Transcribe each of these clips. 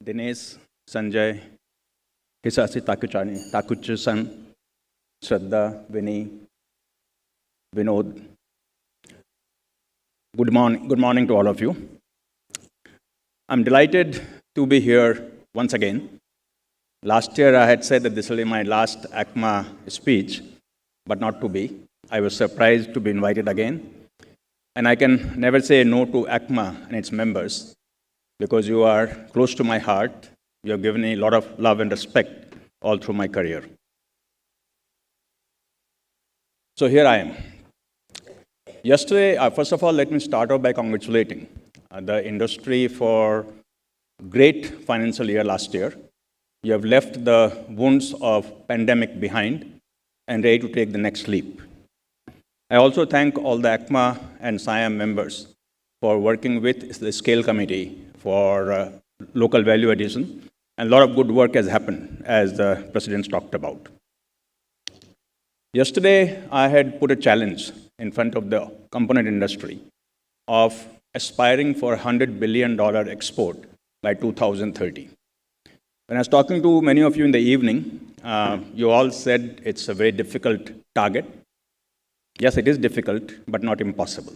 Dinesh, Sanjay, Hisasi Takuchi-san, Shraddha, Vinny, Vinod. Good morning to all of you. I'm delighted to be here once again. Last year I had said that this will be my last ACMA speech, but not to be. I was surprised to be invited again. And I can never say no to ACMA and its members because you are close to my heart. You have given me a lot of love and respect all through my career. So here I am. Yesterday, first of all, let me start off by congratulating the industry for great financial year last year. You have left the wounds of pandemic behind and ready to take the next leap. I also thank all the ACMA and SIAM members for working with the Scale Committee for local value addition. And a lot of good work has happened, as the President talked about. Yesterday, I had put a challenge in front of the component industry of aspiring for $100 billion export by 2030. When I was talking to many of you in the evening, you all said it's a very difficult target. Yes, it is difficult, but not impossible.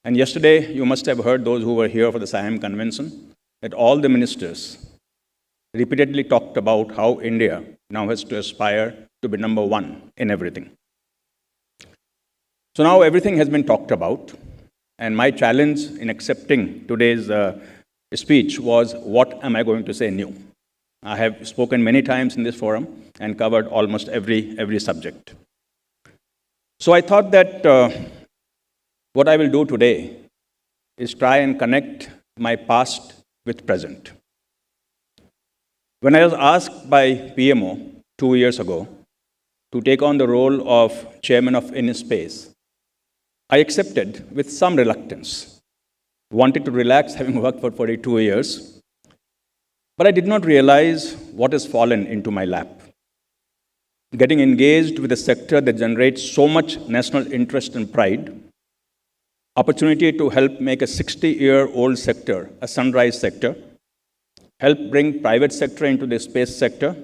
And yesterday, you must have heard, those who were here for the SIAM convention, that all the ministers repeatedly talked about how India now has to aspire to be number one in everything. So now everything has been talked about, and my challenge in accepting today's speech was, what am I going to say new? I have spoken many times in this forum and covered almost every subject. So I thought that what I will do today is try and connect my past with present. When I was asked by PMO 2 years ago to take on the role of chairman of InSpace, I accepted with some reluctance. Wanted to relax, having worked for 42 years. But I did not realize what has fallen into my lap. Getting engaged with a sector that generates so much national interest and pride, opportunity to help make a 60-year-old sector a sunrise sector, help bring private sector into the space sector,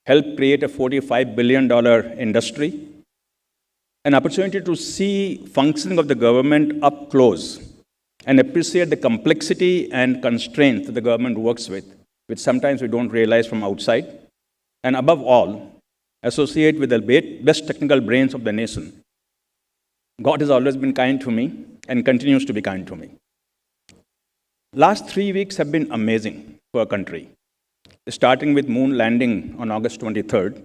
help create a $45 billion industry, an opportunity to see functioning of the government up close and appreciate the complexity and constraints that the government works with, which sometimes we don't realize from outside, and above all, associate with the best technical brains of the nation. God has always been kind to me and continues to be kind to me. Last 3 weeks have been amazing for our country, starting with moon landing on August 23rd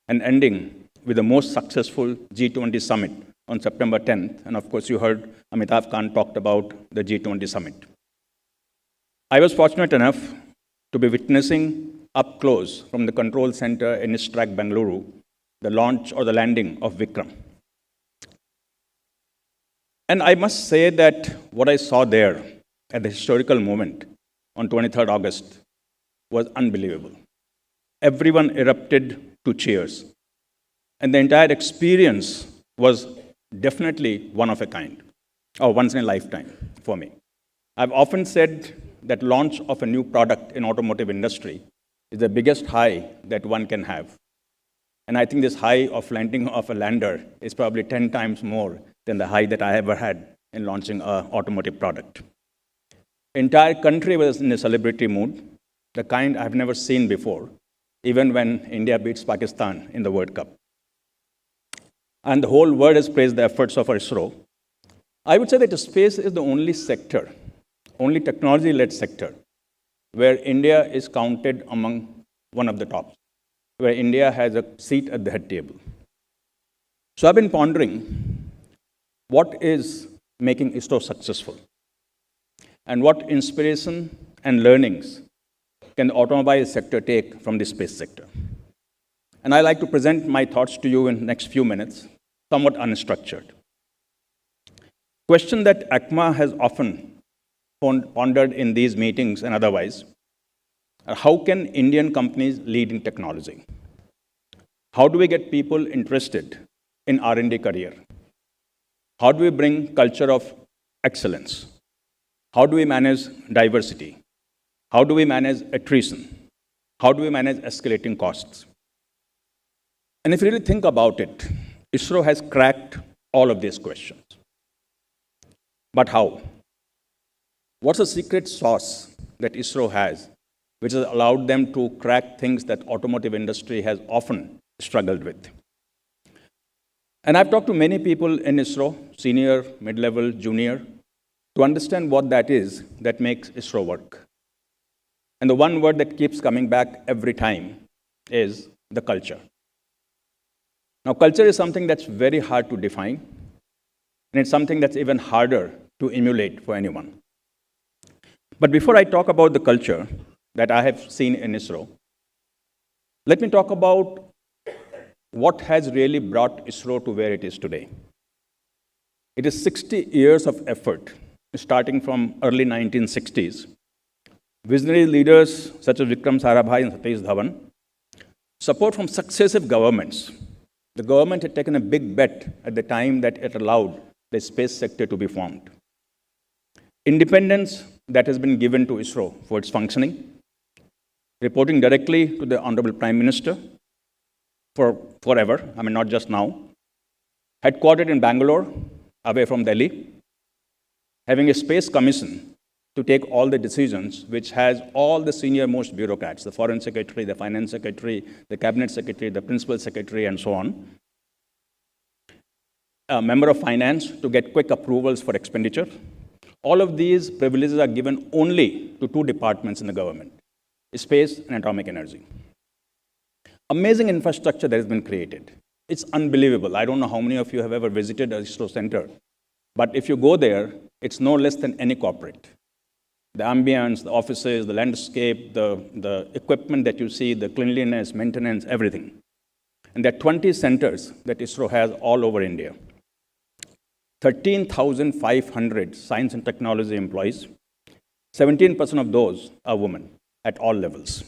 and ending with the most successful G20 summit on September 10th. And of course, you heard Amitabh Kant talked about the G20 summit. I was fortunate enough to be witnessing up close from the control center in ISTRAC, Bengaluru, the launch or the landing of Vikram. And I must say that what I saw there at the historical moment on 23rd August was unbelievable. Everyone erupted to cheers. And the entire experience was definitely one of a kind, or once in a lifetime for me. I've often said that launch of a new product in automotive industry is the biggest high that one can have. And I think this high of landing of a lander is probably 10 times more than the high that I ever had in launching an automotive product. Entire country was in a celebratory mood, the kind I've never seen before, even when India beats Pakistan in the World Cup. And the whole world has praised the efforts of our ISRO. I would say that space is the only sector, only technology-led sector, where India is counted among one of the tops, where India has a seat at the head table. So I've been pondering what is making ISRO successful and what inspiration and learnings can the automobile sector take from the space sector. And I'd like to present my thoughts to you in the next few minutes, somewhat unstructured. Question that ACMA has often pondered in these meetings and otherwise, how can Indian companies lead in technology? How do we get people interested in R&D career? How do we bring culture of excellence? How do we manage diversity? How do we manage attrition? How do we manage escalating costs? And if you really think about it, ISRO has cracked all of these questions. But how? What's the secret sauce that ISRO has, which has allowed them to crack things that automotive industry has often struggled with? And I've talked to many people in ISRO, senior, mid-level, junior, to understand what that is that makes ISRO work. And the one word that keeps coming back every time is the culture. Now, culture is something that's very hard to define, and it's something that's even harder to emulate for anyone. But before I talk about the culture that I have seen in ISRO, let me talk about what has really brought ISRO to where it is today. It is 60 years of effort, starting from early 1960s. Visionary leaders such as Vikram Sarabhai and Satish Dhawan, support from successive governments. The government had taken a big bet at the time that it allowed the space sector to be formed. Independence that has been given to ISRO for its functioning, reporting directly to the Honorable Prime Minister for forever, not just now, headquartered in Bangalore, away from Delhi, having a space commission to take all the decisions, which has all the senior most bureaucrats, the foreign secretary, the finance secretary, the cabinet secretary, the principal secretary, and so on. A member of finance to get quick approvals for expenditure. All of these privileges are given only to two departments in the government, space and atomic energy. Amazing infrastructure that has been created. It's unbelievable. I don't know how many of you have ever visited a ISRO center, but if you go there, it's no less than any corporate. The ambience, the offices, the landscape, the equipment that you see, the cleanliness, maintenance, everything. And there are 20 centers that ISRO has all over India. 13,500 science and technology employees. 17% of those are women at all levels.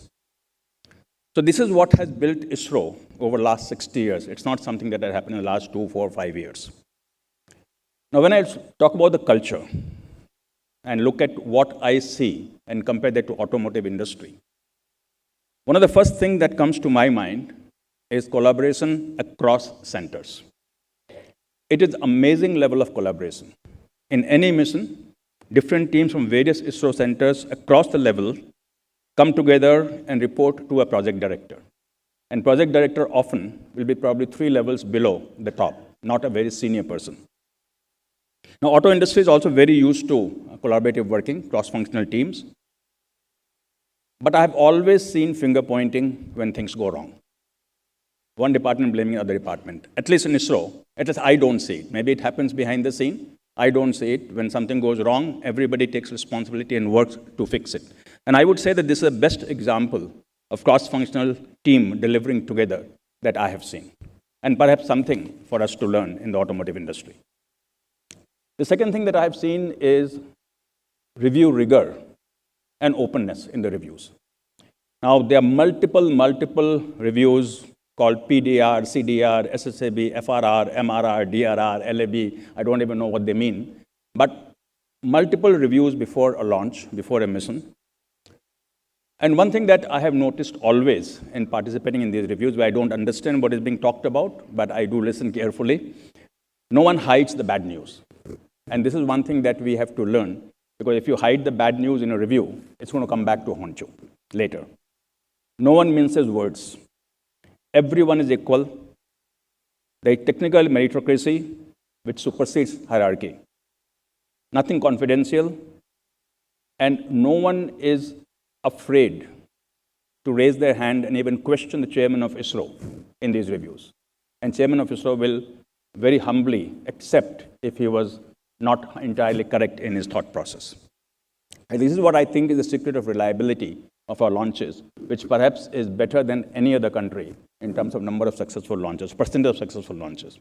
So this is what has built ISRO over the last 60 years. It's not something that has happened in the last 2, 4, 5 years. Now, when I talk about the culture, and look at what I see and compare that to automotive industry. One of the first things that comes to my mind is collaboration across centers. It is amazing level of collaboration. In any mission, different teams from various ISRO centers across the level come together and report to a project director. And project director often will be probably 3 levels below the top, not a very senior person. Now, auto industry is also very used to collaborative working, cross-functional teams. But I have always seen finger pointing when things go wrong. One department blaming the other department. At least in ISRO, at least I don't see it. Maybe it happens behind the scene. I don't see it. When something goes wrong, everybody takes responsibility and works to fix it. And I would say that this is the best example of cross-functional team delivering together that I have seen. And perhaps something for us to learn in the automotive industry. The second thing that I have seen is review rigor and openness in the reviews. Now, there are multiple reviews called PDR, CDR, SSAB, FRR, MRR, DRR, LAB. I don't even know what they mean. But multiple reviews before a launch, before a mission. And one thing that I have noticed always in participating in these reviews, where I don't understand what is being talked about, but I do listen carefully, no one hides the bad news. And this is one thing that we have to learn, because if you hide the bad news in a review, it's going to come back to haunt you later. No one minces words. Everyone is equal. There is technical meritocracy which supersedes hierarchy. Nothing confidential. And no one is afraid to raise their hand and even question the chairman of ISRO in these reviews. And chairman of ISRO will very humbly accept if he was not entirely correct in his thought process. And this is what I think is the secret of reliability of our launches, which perhaps is better than any other country in terms of number of successful launches, percentage of successful launches.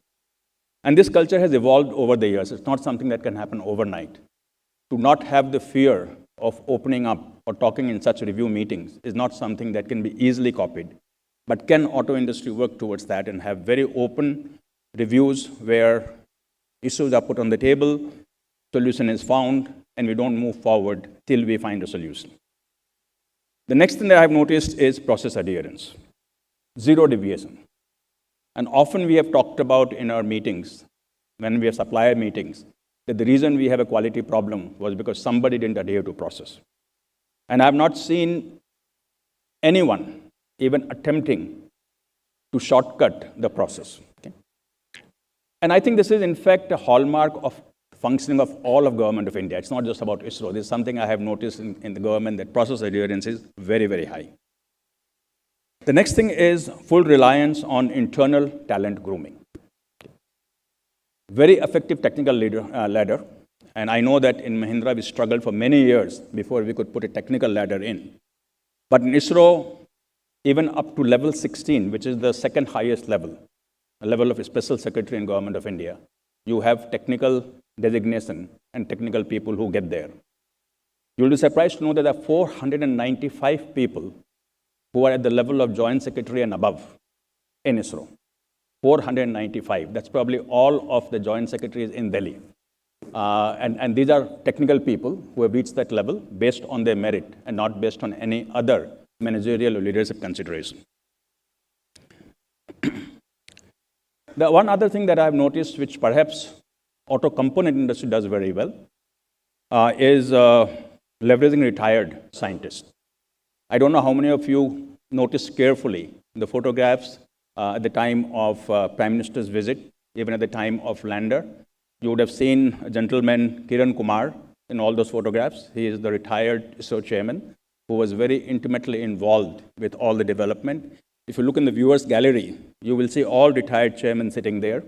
And this culture has evolved over the years. It's not something that can happen overnight. To not have the fear of opening up or talking in such review meetings is not something that can be easily copied. But can auto industry work towards that and have very open reviews where issues are put on the table, solution is found, and we don't move forward till we find a solution. The next thing that I've noticed is process adherence, zero deviation. And often we have talked about in our meetings, when we have supplier meetings, that the reason we have a quality problem was because somebody didn't adhere to process. And I've not seen anyone even attempting to shortcut the process. Okay? And I think this is, in fact, a hallmark of functioning of all of government of India. It's not just about ISRO. This is something I have noticed in the government, that process adherence is very, very high. The next thing is full reliance on internal talent grooming. Very effective technical ladder. And I know that in Mahindra, we struggled for many years before we could put a technical ladder in. But in ISRO, even up to level 16, which is the second highest level, a level of a special secretary in Government of India, you have technical designation and technical people who get there. You'll be surprised to know that there are 495 people who are at the level of joint secretary and above in ISRO. 495. That's probably all of the joint secretaries in Delhi. And these are technical people who have reached that level based on their merit and not based on any other managerial or leadership consideration. The one other thing that I've noticed, which perhaps auto component industry does very well, is leveraging retired scientists. I don't know how many of you noticed carefully the photographs at the time of Prime Minister's visit, even at the time of lander. You would have seen a gentleman, Kiran Kumar, in all those photographs. He is the retired ISRO chairman who was very intimately involved with all the development. If you look in the viewers gallery, you will see all retired chairmen sitting there.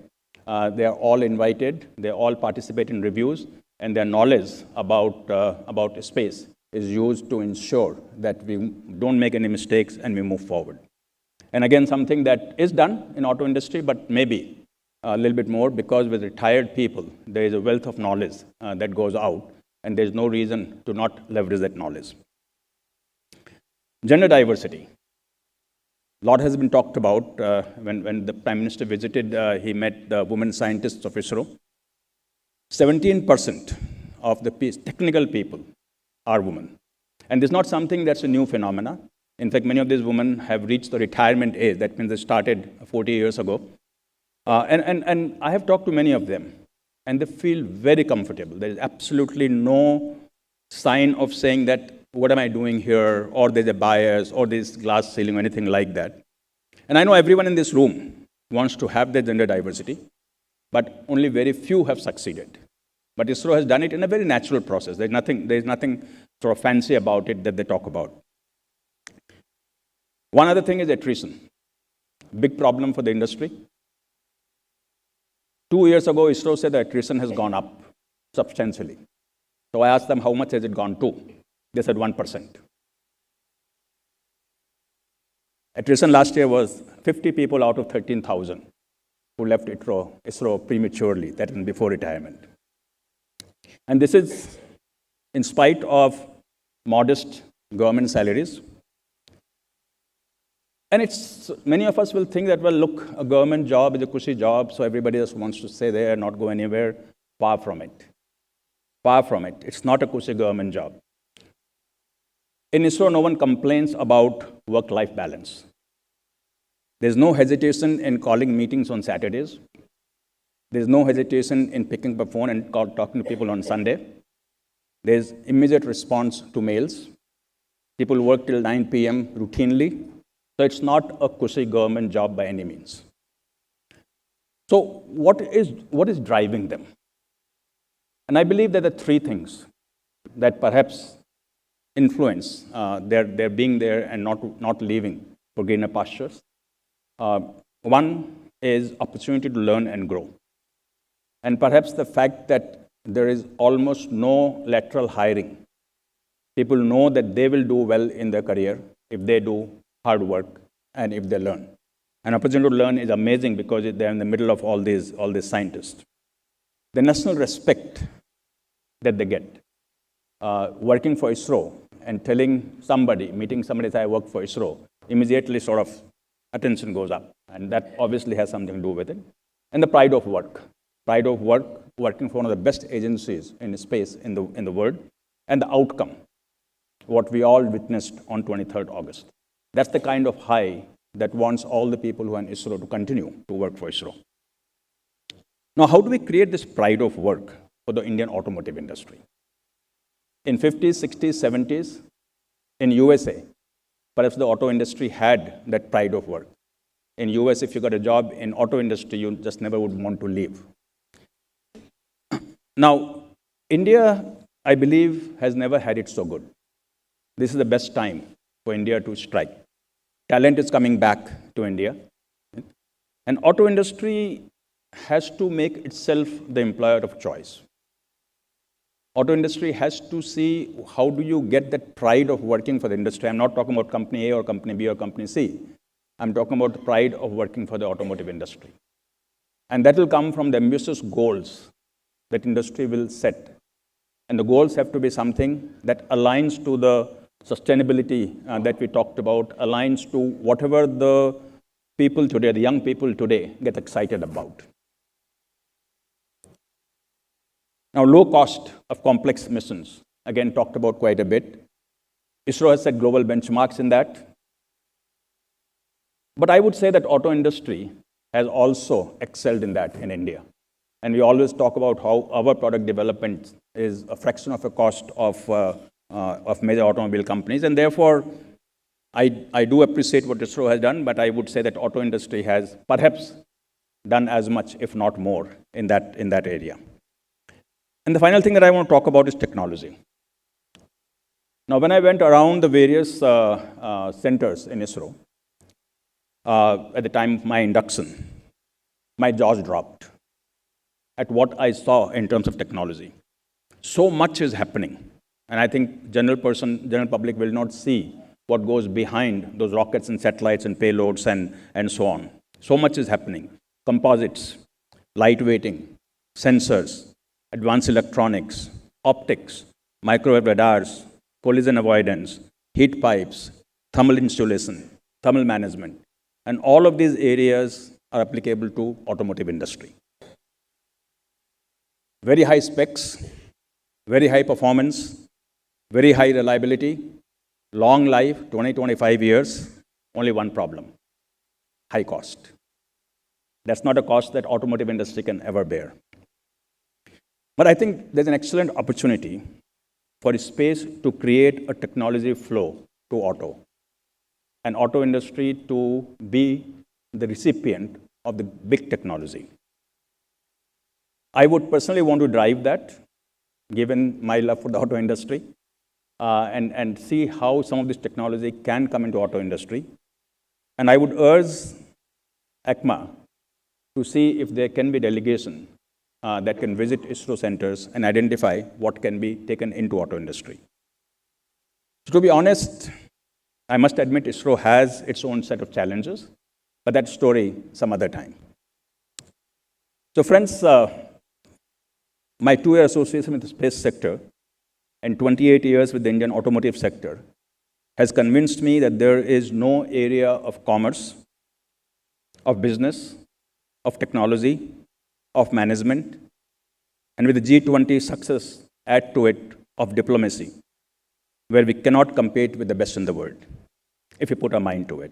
They are all invited. They all participate in reviews, and their knowledge about space is used to ensure that we don't make any mistakes and we move forward. And again, something that is done in auto industry, but maybe a little bit more, because with retired people, there is a wealth of knowledge that goes out, and there's no reason to not leverage that knowledge. Gender diversity. A lot has been talked about. When the Prime Minister visited, he met the women scientists of ISRO. 17% of the technical people are women. And this is not something that's a new phenomena. In fact, many of these women have reached the retirement age. That means they started 40 years ago. And I have talked to many of them, and they feel very comfortable. There is absolutely no sign of saying that, what am I doing here, or there's a bias, or there's glass ceiling, or anything like that. And I know everyone in this room wants to have that gender diversity, but only very few have succeeded. But ISRO has done it in a very natural process. There's nothing sort of fancy about it that they talk about. One other thing is attrition. Big problem for the industry. 2 years ago, ISRO said that attrition has gone up substantially. So I asked them, how much has it gone to? They said 1%. Attrition last year was 50 people out of 13,000 who left ISRO prematurely, that is before retirement. And this is in spite of modest government salaries. And many of us will think that, well, look, a government job is a cushy job, so everybody just wants to stay there, not go anywhere. Far from it. Far from it. It's not a cushy government job. In ISRO, no one complains about work-life balance. There's no hesitation in calling meetings on Saturdays. There's no hesitation in picking up the phone and talking to people on Sunday. There's immediate response to mails. People work till 9 p.m. routinely. So it's not a cushy government job by any means. So what is driving them? And I believe that the three things that perhaps influence their being there and not leaving for greener pastures. One is opportunity to learn and grow. And perhaps the fact that there is almost no lateral hiring. People know that they will do well in their career if they do hard work and if they learn. An opportunity to learn is amazing because they're in the middle of all these scientists. The national respect that they get, working for ISRO and telling somebody, meeting somebody say, I work for ISRO, immediately sort of attention goes up. And that obviously has something to do with it. And the pride of work. Pride of work, working for one of the best agencies in space in the world. And the outcome. what we all witnessed on 23rd August. That's the kind of high that wants all the people who are in ISRO to continue to work for ISRO. Now, how do we create this pride of work for the Indian automotive industry? In 50s, 60s, 70s, in USA, perhaps the auto industry had that pride of work. In US, if you got a job in auto industry, you just never would want to leave. Now, India, I believe, has never had it so good. This is the best time for India to strike. Talent is coming back to India. And auto industry has to make itself the employer of choice. Auto industry has to see how do you get that pride of working for the industry. I'm not talking about company A or company B or company C. I'm talking about the pride of working for the automotive industry. And that will come from the ambitious goals that industry will set. And the goals have to be something that aligns to the sustainability that we talked about, aligns to whatever the people today, the young people today, get excited about. Now, low cost of complex missions, again, talked about quite a bit. ISRO has set global benchmarks in that. But I would say that auto industry has also excelled in that in India. And we always talk about how our product development is a fraction of the cost of major automobile companies. And therefore, I do appreciate what ISRO has done, but I would say that auto industry has perhaps done as much, if not more, in that area. And the final thing that I want to talk about is technology. Now, when I went around the various centers in ISRO, at the time of my induction, my jaws dropped at what I saw in terms of technology. So much is happening. And I think general public will not see what goes behind those rockets and satellites and payloads and so on. So much is happening. Composites, lightweighting, sensors, advanced electronics, optics, microwave radars, collision avoidance, heat pipes, thermal insulation, thermal management. And all of these areas are applicable to automotive industry. Very high specs, very high performance, very high reliability, long life, 20-25 years, only one problem, high cost. That's not a cost that automotive industry can ever bear. But I think there's an excellent opportunity for space to create a technology flow to auto, and auto industry to be the recipient of the big technology. I would personally want to drive that, given my love for the auto industry, and see how some of this technology can come into auto industry. And I would urge ACMA to see if there can be delegation that can visit ISRO centers and identify what can be taken into auto industry. So to be honest, I must admit ISRO has its own set of challenges, but that story some other time. So friends, my 2-year association with the space sector and 28 years with the Indian automotive sector has convinced me that there is no area of commerce, of business, of technology, of management, and with the G20 success, add to it, of diplomacy, where we cannot compete with the best in the world, if we put our mind to it.